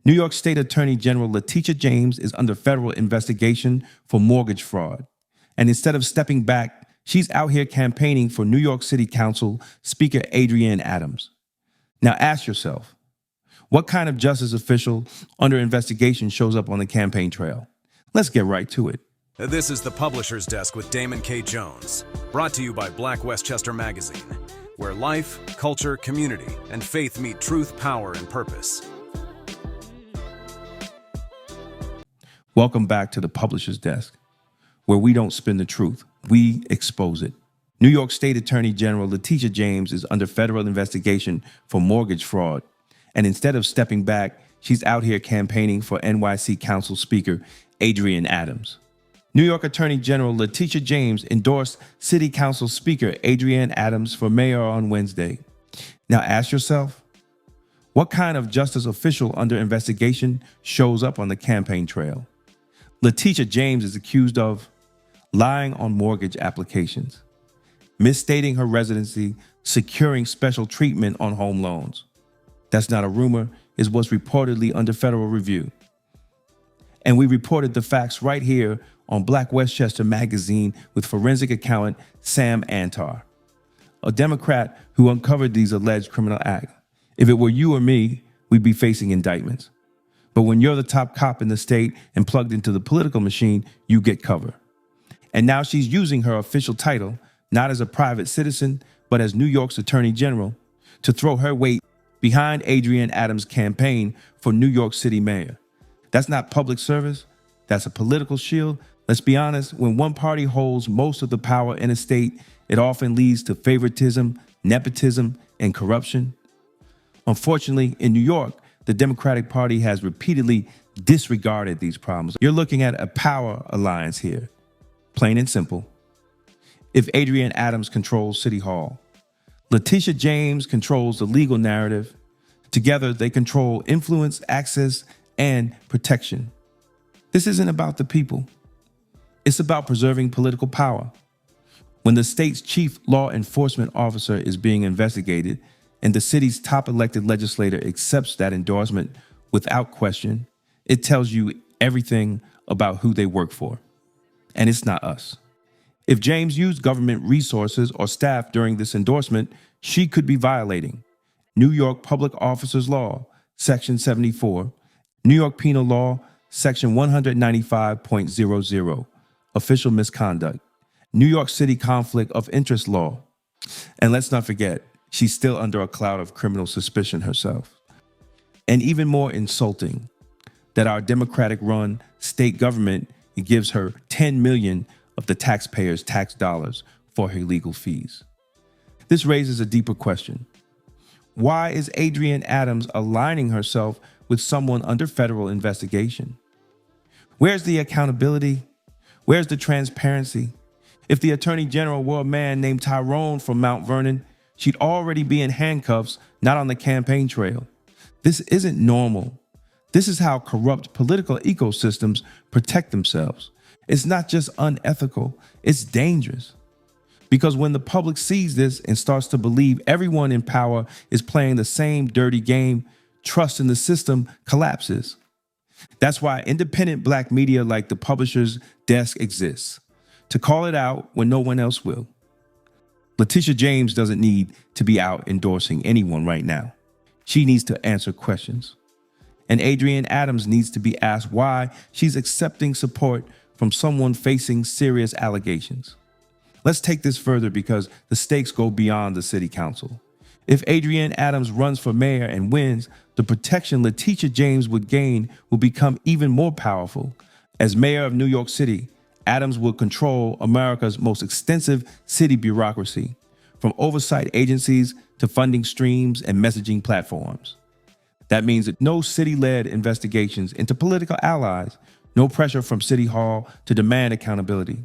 New York State Attorney General Letitia James is under federal investigation for mortgage fraud. And instead of stepping back, she's out here campaigning for New York City Council Speaker Adrienne Adams. Now ask yourself, what kind of justice official under investigation shows up on the campaign trail? Let's get right to it. This is the Publisher's Desk with Damon K. Jones, brought to you by Black Westchester Magazine, where life, culture, community, and faith meet truth, power, and purpose. Welcome back to the Publisher's Desk, where we don't spin the truth, we expose it. New York State Attorney General Letitia James is under federal investigation for mortgage fraud. And instead of stepping back, she's out here campaigning for NYC Council Speaker Adrienne Adams. New York Attorney General Letitia James endorsed City Council Speaker Adrienne Adams for mayor on Wednesday. Now ask yourself, what kind of justice official under investigation shows up on the campaign trail? Letitia James is accused of lying on mortgage applications, misstating her residency, securing special treatment on home loans. That's not a rumor, it's what's reportedly under federal review. And we reported the facts right here on Black Westchester Magazine with forensic accountant Sam Antar, a Democrat who uncovered these alleged criminal acts. If it were you or me, we'd be facing indictments. But when you're the top cop in the state and plugged into the political machine, you get cover. And now she's using her official title, not as a private citizen, but as New York's Attorney General, to throw her weight behind Adrienne Adams' campaign for New York City mayor. That's not public service, that's a political shield. Let's be honest, when one party holds most of the power in a state, it often leads to favoritism, nepotism, and corruption. Unfortunately, in New York, the Democratic Party has repeatedly disregarded these problems. You're looking at a power alliance here, plain and simple. If Adrienne Adams controls City Hall, Letitia James controls the legal narrative. Together, they control influence, access, and protection. This isn't about the people. It's about preserving political power. When the state's chief law enforcement officer is being investigated and the city's top elected legislator accepts that endorsement without question, it tells you everything about who they work for. And it's not us. If James used government resources or staff during this endorsement, she could be violating New York Public Officers Law, Section 74, New York Penal Law, Section 195.00, Official Misconduct, New York City Conflict of Interest Law. And let's not forget, she's still under a cloud of criminal suspicion herself. And even more insulting, that our Democratic-run state government gives her $10 million of the taxpayers' tax dollars for her legal fees. This raises a deeper question. Why is Adrienne Adams aligning herself with someone under federal investigation? Where's the accountability? Where's the transparency? If the Attorney General were a man named Tyrone from Mount Vernon, she'd already be in handcuffs, not on the campaign trail. This isn't normal. This is how corrupt political ecosystems protect themselves. It's not just unethical, it's dangerous. Because when the public sees this and starts to believe everyone in power is playing the same dirty game, trust in the system collapses. That's why independent Black media like the Publisher's Desk exists, to call it out when no one else will. Letitia James doesn't need to be out endorsing anyone right now. She needs to answer questions. And Adrienne Adams needs to be asked why she's accepting support from someone facing serious allegations. Let's take this further because the stakes go beyond the city council. If Adrienne Adams runs for mayor and wins, the protection Letitia James would gain will become even more powerful. As mayor of New York City, Adams will control America's most extensive city bureaucracy, from oversight agencies to funding streams and messaging platforms. That means that no city-led investigations into political allies, no pressure from City Hall to demand accountability.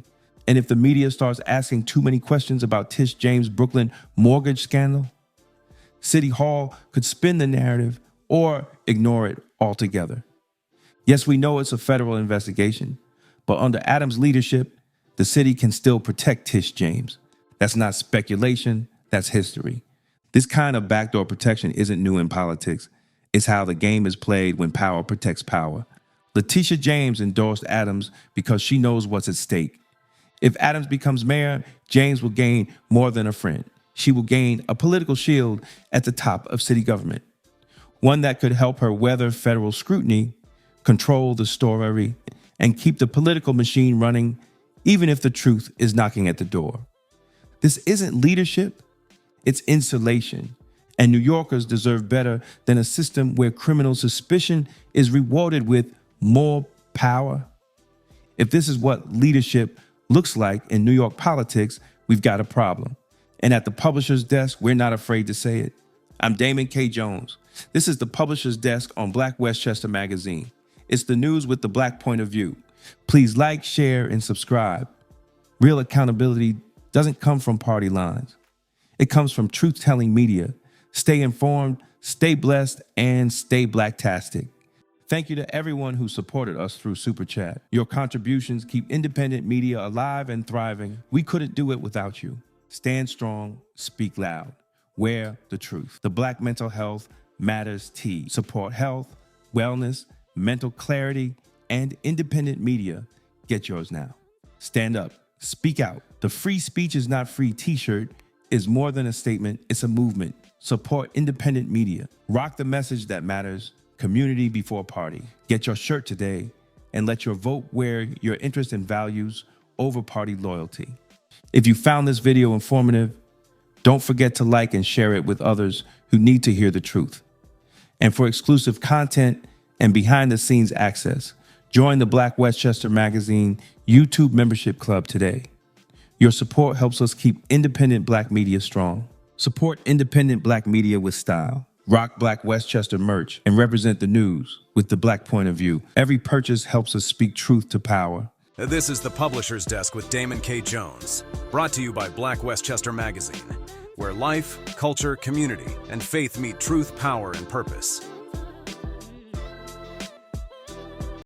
And if the media starts asking too many questions about Tish James' Brooklyn mortgage scandal, City Hall could spin the narrative or ignore it altogether. Yes, we know it's a federal investigation, but under Adams' leadership, the city can still protect Tish James. That's not speculation, that's history. This kind of backdoor protection isn't new in politics. It's how the game is played when power protects power. Letitia James endorsed Adams because she knows what's at stake. If Adams becomes mayor, James will gain more than a friend. She will gain a political shield at the top of city government, one that could help her weather federal scrutiny, control the story, and keep the political machine running, even if the truth is knocking at the door. This isn't leadership, it's insulation. And New Yorkers deserve better than a system where criminal suspicion is rewarded with more power. If this is what leadership looks like in New York politics, we've got a problem. And at the publisher's desk, we're not afraid to say it. I'm Damon K. Jones. This is the publisher's desk on Black Westchester magazine. It's the news with the Black point of view. Please like, share, and subscribe. Real accountability doesn't come from party lines. It comes from truth-telling media. Stay informed, stay blessed, and stay blacktastic. Thank you to everyone who supported us through Super Chat. Your contributions keep independent media alive and thriving. We couldn't do it without you. Stand strong, speak loud. Wear the truth. The Black Mental Health Matters Tee. Support health, wellness, mental clarity, and independent media. Get yours now. Stand up, speak out. The Free Speech is Not Free t-shirt is more than a statement, it's a movement. Support independent media. Rock the message that matters. Community before party. Get your shirt today and let your vote wear your interest and values over party loyalty. If you found this video informative, don't forget to like and share it with others who need to hear the truth. And for exclusive content and behind the scenes access, join the Black Westchester Magazine YouTube membership club today. Your support helps us keep independent Black media strong. Support independent Black media with style. Rock Black Westchester merch and represent the news with the Black point of view. Every purchase helps us speak truth to power. This is the Publisher's Desk with Damon K. Jones, brought to you by Black Westchester Magazine, where life, culture, community, and faith meet truth, power, and purpose.